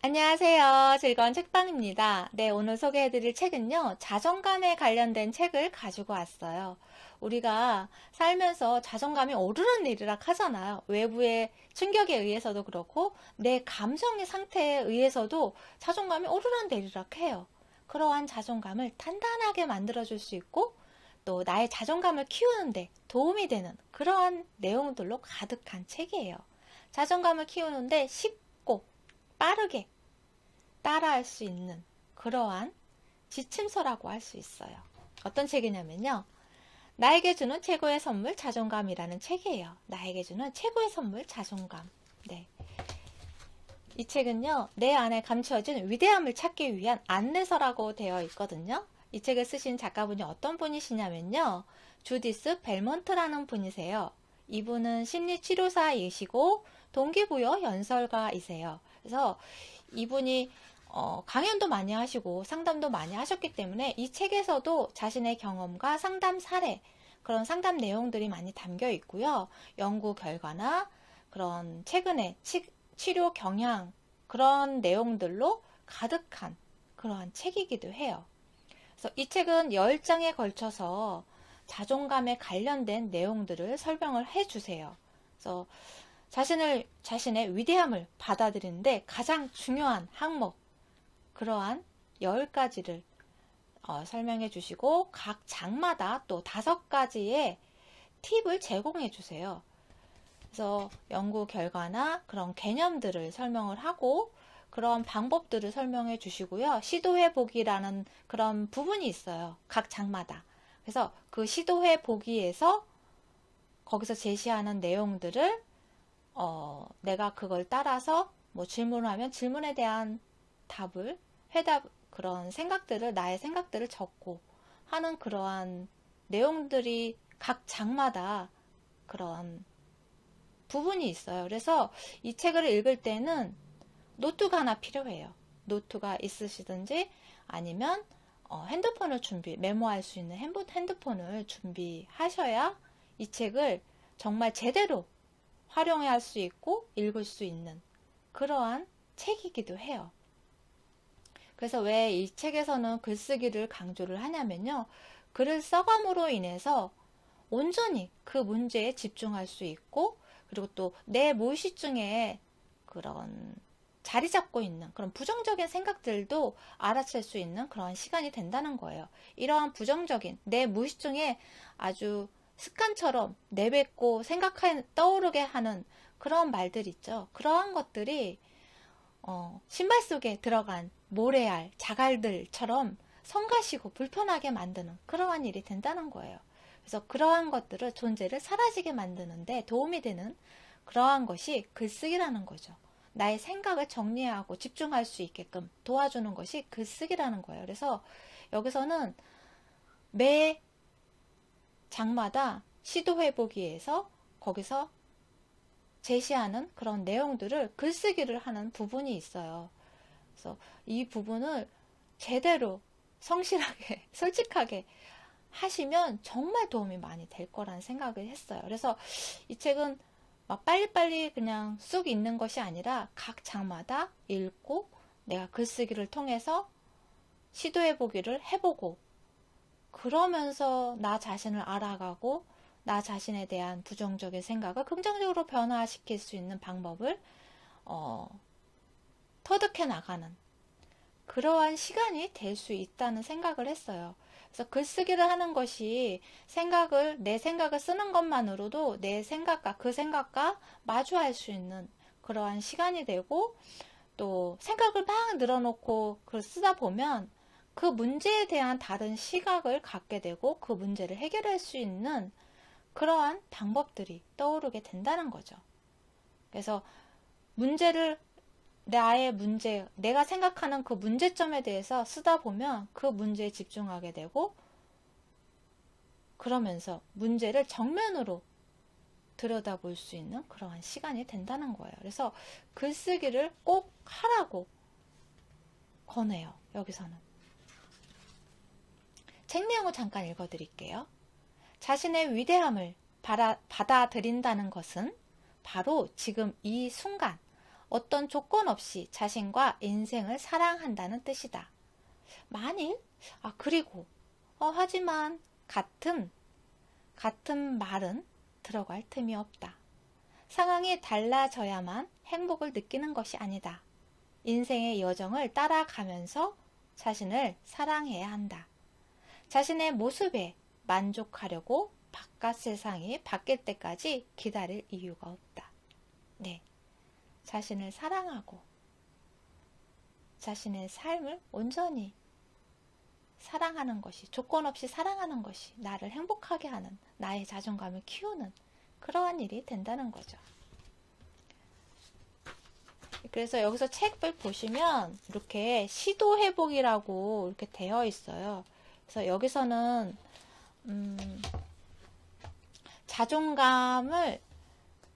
안녕하세요. 즐거운 책방입니다. 네, 오늘 소개해드릴 책은요, 자존감에 관련된 책을 가지고 왔어요. 우리가 살면서 자존감이 오르락내리락 하잖아요. 외부의 충격에 의해서도 그렇고, 내 감정의 상태에 의해서도 자존감이 오르락내리락 해요. 그러한 자존감을 단단하게 만들어줄 수 있고, 또 나의 자존감을 키우는데 도움이 되는 그러한 내용들로 가득한 책이에요. 자존감을 키우는데 쉽고 빠르게 따라할 수 있는 그러한 지침서라고 할 수 있어요. 어떤 책이냐면요. 나에게 주는 최고의 선물 자존감이라는 책이에요. 나에게 주는 최고의 선물 자존감. 네. 이 책은요. 내 안에 감추어진 위대함을 찾기 위한 안내서라고 되어 있거든요. 이 책을 쓰신 작가분이 어떤 분이시냐면요. 주디스 벨몬트라는 분이세요. 이분은 심리치료사이시고 동기부여 연설가이세요. 그래서 이분이 강연도 많이 하시고 상담도 많이 하셨기 때문에 이 책에서도 자신의 경험과 상담 사례, 그런 상담 내용들이 많이 담겨 있고요. 연구 결과나 그런 최근의 치료 경향, 그런 내용들로 가득한 그러한 책이기도 해요. 그래서 이 책은 10장에 걸쳐서 자존감에 관련된 내용들을 설명을 해주세요. 그래서 자신의 위대함을 받아들이는데 가장 중요한 항목, 그러한 10가지를 설명해 주시고 각 장마다 또 5가지의 팁을 제공해 주세요. 그래서 연구 결과나 그런 개념들을 설명을 하고 그런 방법들을 설명해 주시고요. 시도해 보기라는 그런 부분이 있어요. 각 장마다. 그래서 그 시도해 보기에서 거기서 제시하는 내용들을 내가 그걸 따라서 뭐 질문을 하면 질문에 대한 답을 회답 그런 생각들을 나의 생각들을 적고 하는 그러한 내용들이 각 장마다 그런 부분이 있어요. 그래서 이 책을 읽을 때는 노트가 하나 필요해요. 노트가 있으시든지 아니면 핸드폰을 메모할 수 있는 핸드폰을 준비하셔야 이 책을 정말 제대로 활용할 수 있고 읽을 수 있는 그러한 책이기도 해요. 그래서 왜 이 책에서는 글쓰기를 강조를 하냐면요. 글을 써감으로 인해서 온전히 그 문제에 집중할 수 있고 그리고 또 내 무의식 중에 그런 자리 잡고 있는 그런 부정적인 생각들도 알아챌 수 있는 그런 시간이 된다는 거예요. 이러한 부정적인 내 무의식 중에 아주 습관처럼 내뱉고 떠오르게 하는 그런 말들 있죠. 그러한 것들이 신발 속에 들어간 모래알, 자갈들처럼 성가시고 불편하게 만드는 그러한 일이 된다는 거예요. 그래서 그러한 것들을 존재를 사라지게 만드는데 도움이 되는 그러한 것이 글쓰기라는 거죠. 나의 생각을 정리하고 집중할 수 있게끔 도와주는 것이 글쓰기라는 거예요. 그래서 여기서는 매 장마다 시도해보기 위해서 거기서 제시하는 그런 내용들을 글쓰기를 하는 부분이 있어요. 그래서 이 부분을 제대로 성실하게, 솔직하게 하시면 정말 도움이 많이 될 거라는 생각을 했어요. 그래서 이 책은 막 빨리빨리 그냥 쑥 읽는 것이 아니라 각 장마다 읽고 내가 글쓰기를 통해서 시도해보기를 해보고 그러면서 나 자신을 알아가고 나 자신에 대한 부정적인 생각을 긍정적으로 변화시킬 수 있는 방법을 터득해 나가는 그러한 시간이 될 수 있다는 생각을 했어요. 그래서 글쓰기를 하는 것이 내 생각을 쓰는 것만으로도 내 생각과 그 생각과 마주할 수 있는 그러한 시간이 되고 또 생각을 막 늘어놓고 그걸 쓰다 보면 그 문제에 대한 다른 시각을 갖게 되고 그 문제를 해결할 수 있는 그러한 방법들이 떠오르게 된다는 거죠. 그래서 내가 생각하는 그 문제점에 대해서 쓰다 보면 그 문제에 집중하게 되고 그러면서 문제를 정면으로 들여다볼 수 있는 그러한 시간이 된다는 거예요. 그래서 글쓰기를 꼭 하라고 권해요. 여기서는. 책 내용을 잠깐 읽어드릴게요. 자신의 위대함을 받아들인다는 것은 바로 지금 이 순간 어떤 조건 없이 자신과 인생을 사랑한다는 뜻이다. 만일, 그리고, 하지만, 같은 말은 들어갈 틈이 없다. 상황이 달라져야만 행복을 느끼는 것이 아니다. 인생의 여정을 따라가면서 자신을 사랑해야 한다. 자신의 모습에 만족하려고 바깥 세상이 바뀔 때까지 기다릴 이유가 없다. 네. 자신을 사랑하고 자신의 삶을 온전히 사랑하는 것이, 조건 없이 사랑하는 것이 나를 행복하게 하는, 나의 자존감을 키우는 그러한 일이 된다는 거죠. 그래서 여기서 책을 보시면 이렇게 시도회복이라고 이렇게 되어 있어요. 그래서 여기서는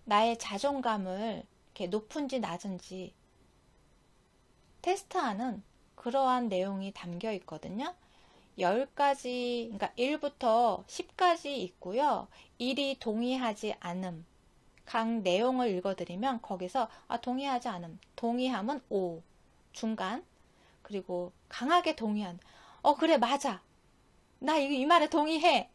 나의 자존감을 이렇게 높은지 낮은지 테스트하는 그러한 내용이 담겨 있거든요. 10가지, 그러니까 1부터 10까지 있고요. 1이 동의하지 않음. 각 내용을 읽어드리면 거기서 동의하지 않음. 동의함은 5. 중간. 그리고 강하게 동의한. 그래, 맞아. 나 이 말에 동의해.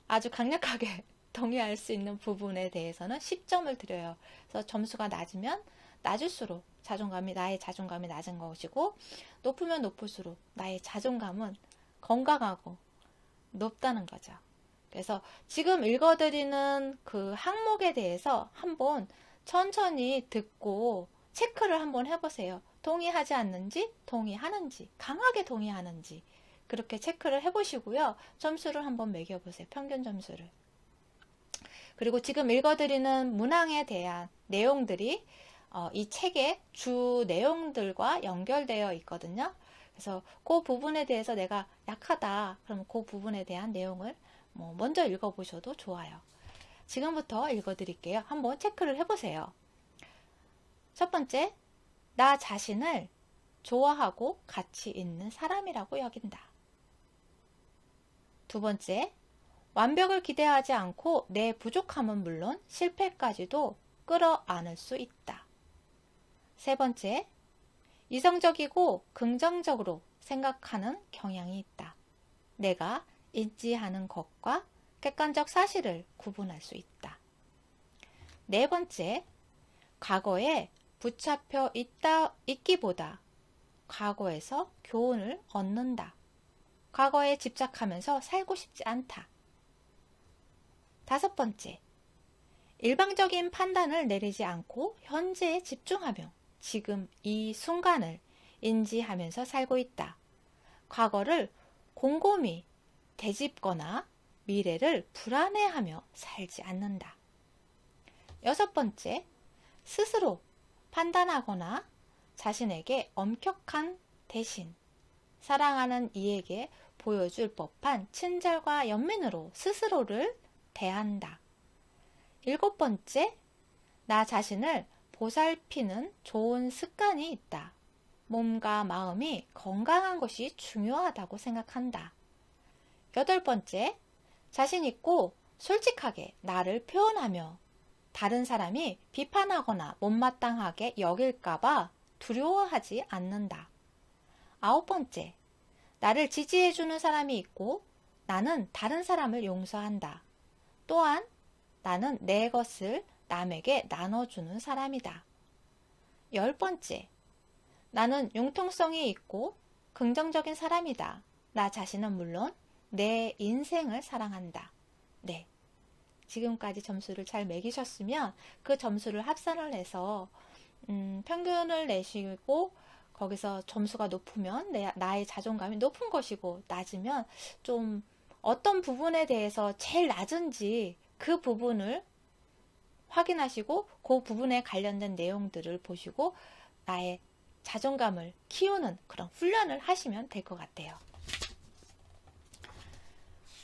아주 강력하게 동의할 수 있는 부분에 대해서는 10점을 드려요. 그래서 점수가 낮으면 낮을수록 나의 자존감이 낮은 것이고, 높으면 높을수록 나의 자존감은 건강하고 높다는 거죠. 그래서 지금 읽어드리는 그 항목에 대해서 한번 천천히 듣고 체크를 한번 해보세요. 동의하지 않는지, 동의하는지, 강하게 동의하는지 그렇게 체크를 해보시고요. 점수를 한번 매겨보세요. 평균 점수를. 그리고 지금 읽어드리는 문항에 대한 내용들이 이 책의 주 내용들과 연결되어 있거든요. 그래서 그 부분에 대해서 내가 약하다. 그럼 그 부분에 대한 내용을 먼저 읽어보셔도 좋아요. 지금부터 읽어드릴게요. 한번 체크를 해보세요. 첫 번째, 나 자신을 좋아하고 가치 있는 사람이라고 여긴다. 두 번째, 완벽을 기대하지 않고 내 부족함은 물론 실패까지도 끌어안을 수 있다. 세 번째, 이성적이고 긍정적으로 생각하는 경향이 있다. 내가 인지하는 것과 객관적 사실을 구분할 수 있다. 네 번째, 과거에 붙잡혀 있기보다 과거에서 교훈을 얻는다. 과거에 집착하면서 살고 싶지 않다. 다섯 번째, 일방적인 판단을 내리지 않고 현재에 집중하며 지금 이 순간을 인지하면서 살고 있다. 과거를 곰곰이 되짚거나 미래를 불안해하며 살지 않는다. 여섯 번째, 스스로 판단하거나 자신에게 엄격한 대신 사랑하는 이에게 보여줄 법한 친절과 연민으로 스스로를 대한다. 일곱 번째, 나 자신을 보살피는 좋은 습관이 있다. 몸과 마음이 건강한 것이 중요하다고 생각한다. 여덟 번째, 자신 있고 솔직하게 나를 표현하며 다른 사람이 비판하거나 못마땅하게 여길까봐 두려워하지 않는다. 아홉 번째, 나를 지지해주는 사람이 있고 나는 다른 사람을 용서한다. 또한 나는 내 것을 남에게 나눠주는 사람이다. 열 번째, 나는 융통성이 있고 긍정적인 사람이다. 나 자신은 물론 내 인생을 사랑한다. 네. 지금까지 점수를 잘 매기셨으면 그 점수를 합산을 해서 평균을 내시고 거기서 점수가 높으면 나의 자존감이 높은 것이고 낮으면 좀 어떤 부분에 대해서 제일 낮은지 그 부분을 확인하시고 그 부분에 관련된 내용들을 보시고 나의 자존감을 키우는 그런 훈련을 하시면 될 것 같아요.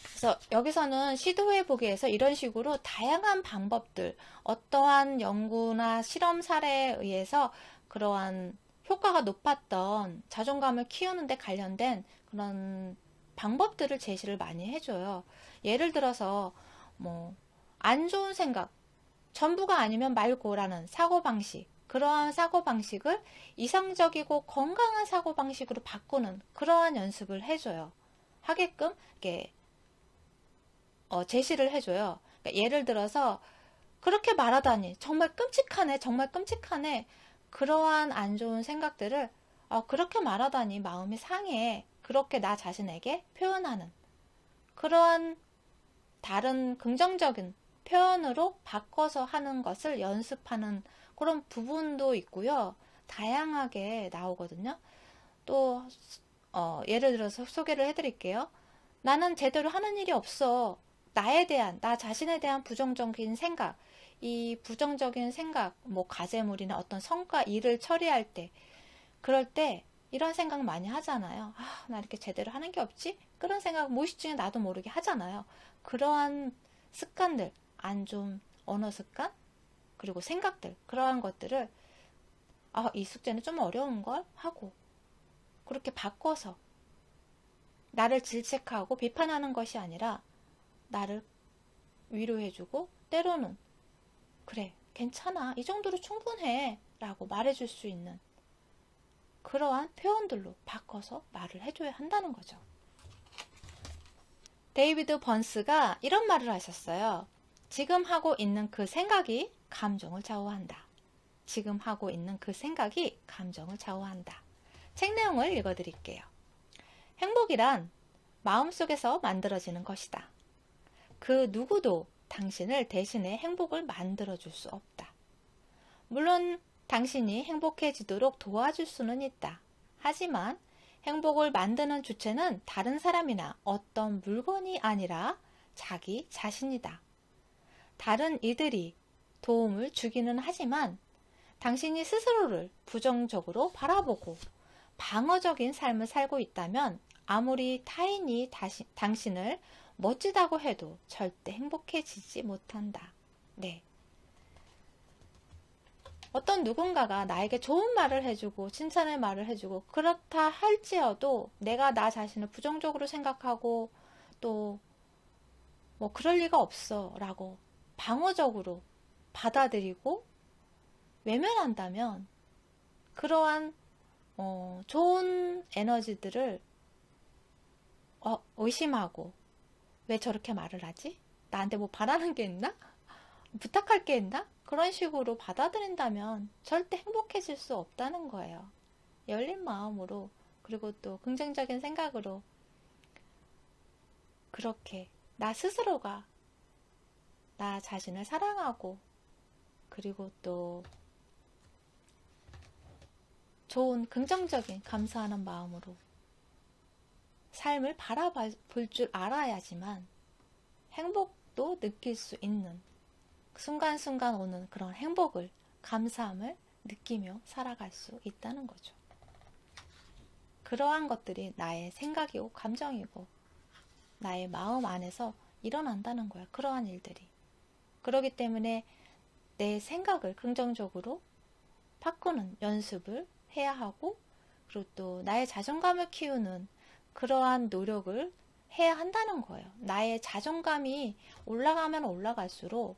그래서 여기서는 시도해보기에서 이런 식으로 다양한 방법들, 어떠한 연구나 실험 사례에 의해서 그러한 효과가 높았던 자존감을 키우는 데 관련된 그런 방법들을 제시를 많이 해줘요. 예를 들어서 안 좋은 생각, 전부가 아니면 말고라는 사고방식, 그러한 사고방식을 이상적이고 건강한 사고방식으로 바꾸는 그러한 연습을 해줘요. 하게끔 이렇게 제시를 해줘요. 그러니까 예를 들어서 그렇게 말하다니 정말 끔찍하네, 정말 끔찍하네. 그러한 안 좋은 생각들을 그렇게 말하다니 마음이 상해. 그렇게 나 자신에게 표현하는 그러한 다른 긍정적인 표현으로 바꿔서 하는 것을 연습하는 그런 부분도 있고요. 다양하게 나오거든요. 또 예를 들어서 소개를 해드릴게요. 나는 제대로 하는 일이 없어. 나에 대한, 나 자신에 대한 부정적인 생각, 이 부정적인 생각, 뭐 과제물이나 어떤 성과, 일을 처리할 때, 그럴 때 이런 생각 많이 하잖아요. 나 이렇게 제대로 하는 게 없지? 그런 생각 무의식 중에 나도 모르게 하잖아요. 그러한 습관들, 안 좋은 언어 습관, 그리고 생각들, 그러한 것들을 이 숙제는 좀 어려운 걸 하고 그렇게 바꿔서 나를 질책하고 비판하는 것이 아니라 나를 위로해주고 때로는 그래, 괜찮아, 이 정도로 충분해 라고 말해줄 수 있는 그러한 표현들로 바꿔서 말을 해줘야 한다는 거죠. 데이비드 번스가 이런 말을 하셨어요. 지금 하고 있는 그 생각이 감정을 좌우한다. 지금 하고 있는 그 생각이 감정을 좌우한다. 책 내용을 읽어드릴게요. 행복이란 마음속에서 만들어지는 것이다. 그 누구도 당신을 대신해 행복을 만들어줄 수 없다. 물론 당신이 행복해지도록 도와줄 수는 있다. 하지만 행복을 만드는 주체는 다른 사람이나 어떤 물건이 아니라 자기 자신이다. 다른 이들이 도움을 주기는 하지만 당신이 스스로를 부정적으로 바라보고 방어적인 삶을 살고 있다면 아무리 타인이 당신을 멋지다고 해도 절대 행복해지지 못한다. 네. 어떤 누군가가 나에게 좋은 말을 해주고 칭찬의 말을 해주고 그렇다 할지어도 내가 나 자신을 부정적으로 생각하고 또 뭐 그럴 리가 없어 라고 방어적으로 받아들이고 외면한다면 그러한 좋은 에너지들을 의심하고 왜 저렇게 말을 하지? 나한테 뭐 바라는 게 있나? 부탁할 게 있나? 그런 식으로 받아들인다면 절대 행복해질 수 없다는 거예요. 열린 마음으로 그리고 또 긍정적인 생각으로 그렇게 나 스스로가 나 자신을 사랑하고 그리고 또 좋은 긍정적인 감사하는 마음으로 삶을 바라볼 줄 알아야지만 행복도 느낄 수 있는 순간순간 오는 그런 행복을 감사함을 느끼며 살아갈 수 있다는 거죠. 그러한 것들이 나의 생각이고 감정이고 나의 마음 안에서 일어난다는 거야. 그러한 일들이. 그렇기 때문에 내 생각을 긍정적으로 바꾸는 연습을 해야 하고 그리고 또 나의 자존감을 키우는 그러한 노력을 해야 한다는 거예요. 나의 자존감이 올라가면 올라갈수록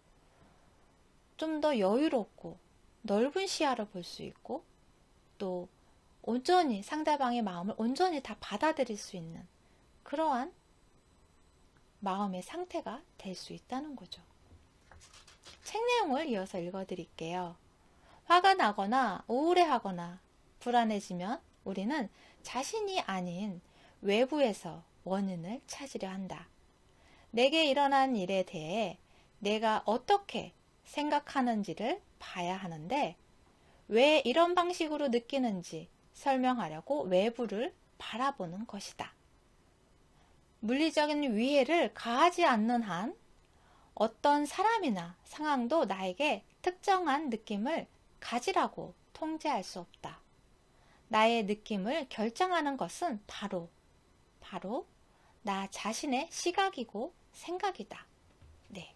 좀 더 여유롭고 넓은 시야를 볼 수 있고 또 온전히 상대방의 마음을 온전히 다 받아들일 수 있는 그러한 마음의 상태가 될 수 있다는 거죠. 책 내용을 이어서 읽어드릴게요. 화가 나거나 우울해하거나 불안해지면 우리는 자신이 아닌 외부에서 원인을 찾으려 한다. 내게 일어난 일에 대해 내가 어떻게 생각하는지를 봐야 하는데 왜 이런 방식으로 느끼는지 설명하려고 외부를 바라보는 것이다. 물리적인 위해를 가하지 않는 한 어떤 사람이나 상황도 나에게 특정한 느낌을 가지라고 통제할 수 없다. 나의 느낌을 결정하는 것은 바로 나 자신의 시각이고 생각이다. 네.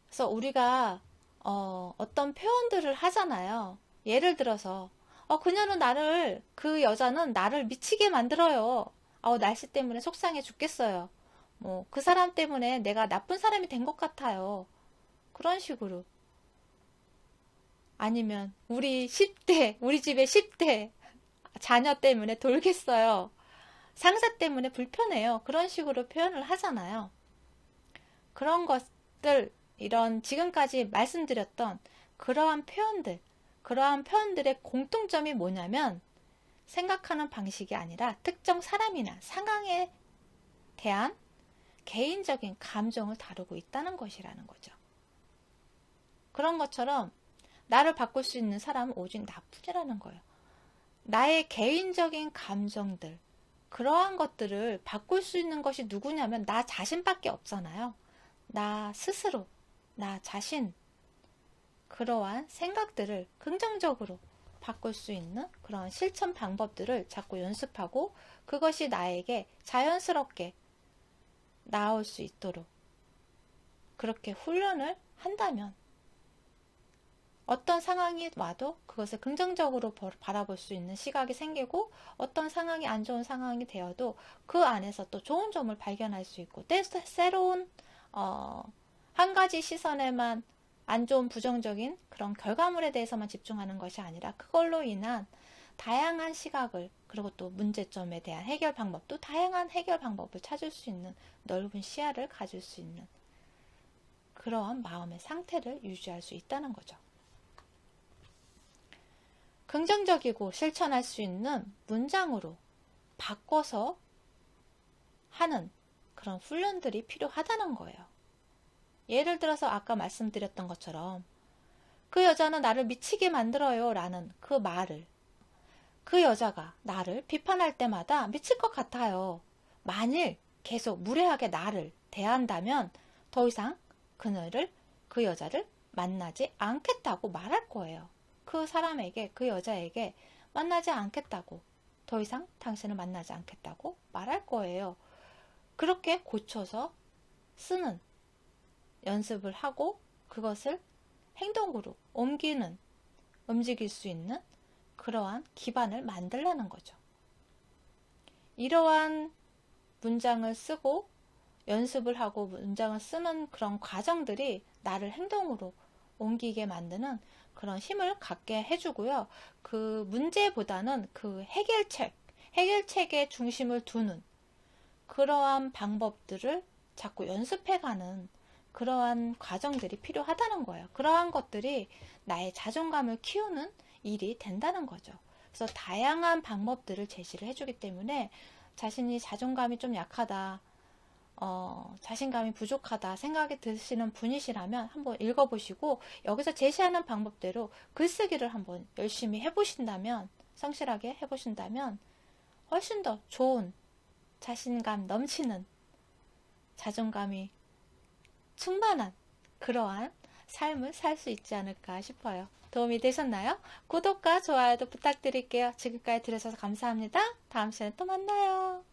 그래서 우리가 어떤 표현들을 하잖아요. 예를 들어서 그 여자는 나를 미치게 만들어요. 날씨 때문에 속상해 죽겠어요. 그 사람 때문에 내가 나쁜 사람이 된 것 같아요. 그런 식으로. 아니면 우리 집에 10대 자녀 때문에 돌겠어요. 상사 때문에 불편해요. 그런 식으로 표현을 하잖아요. 그런 것들, 이런 지금까지 말씀드렸던 그러한 표현들의 공통점이 뭐냐면 생각하는 방식이 아니라 특정 사람이나 상황에 대한 개인적인 감정을 다루고 있다는 것이라는 거죠. 그런 것처럼 나를 바꿀 수 있는 사람은 오직 나뿐이라는 거예요. 나의 개인적인 감정들, 그러한 것들을 바꿀 수 있는 것이 누구냐면 나 자신밖에 없잖아요. 나 스스로, 나 자신, 그러한 생각들을 긍정적으로 바꿀 수 있는 그런 실천 방법들을 자꾸 연습하고 그것이 나에게 자연스럽게 나올 수 있도록 그렇게 훈련을 한다면 어떤 상황이 와도 그것을 긍정적으로 바라볼 수 있는 시각이 생기고 어떤 상황이 안 좋은 상황이 되어도 그 안에서 또 좋은 점을 발견할 수 있고 새로운 한 가지 시선에만 안 좋은 부정적인 그런 결과물에 대해서만 집중하는 것이 아니라 그걸로 인한 다양한 시각을 그리고 또 문제점에 대한 해결 방법도 다양한 해결 방법을 찾을 수 있는 넓은 시야를 가질 수 있는 그러한 마음의 상태를 유지할 수 있다는 거죠. 긍정적이고 실천할 수 있는 문장으로 바꿔서 하는 그런 훈련들이 필요하다는 거예요. 예를 들어서 아까 말씀드렸던 것처럼 그 여자는 나를 미치게 만들어요 라는 그 말을 그 여자가 나를 비판할 때마다 미칠 것 같아요. 만일 계속 무례하게 나를 대한다면 더 이상 그 여자를 만나지 않겠다고 말할 거예요. 그 사람에게, 그 여자에게 만나지 않겠다고, 더 이상 당신을 만나지 않겠다고 말할 거예요. 그렇게 고쳐서 쓰는 연습을 하고 그것을 행동으로 움직일 수 있는 그러한 기반을 만들라는 거죠. 이러한 문장을 쓰고 연습을 하고 문장을 쓰는 그런 과정들이 나를 행동으로 옮기게 만드는 그런 힘을 갖게 해주고요. 그 문제보다는 그 해결책에 중심을 두는 그러한 방법들을 자꾸 연습해가는 그러한 과정들이 필요하다는 거예요. 그러한 것들이 나의 자존감을 키우는 일이 된다는 거죠. 그래서 다양한 방법들을 제시를 해주기 때문에 자신이 자존감이 좀 약하다, 자신감이 부족하다 생각이 드시는 분이시라면 한번 읽어보시고 여기서 제시하는 방법대로 글쓰기를 한번 열심히 해보신다면, 성실하게 해보신다면 훨씬 더 좋은 자신감 넘치는 자존감이 충만한 그러한 삶을 살 수 있지 않을까 싶어요. 도움이 되셨나요? 구독과 좋아요도 부탁드릴게요. 지금까지 들으셔서 감사합니다. 다음 시간에 또 만나요.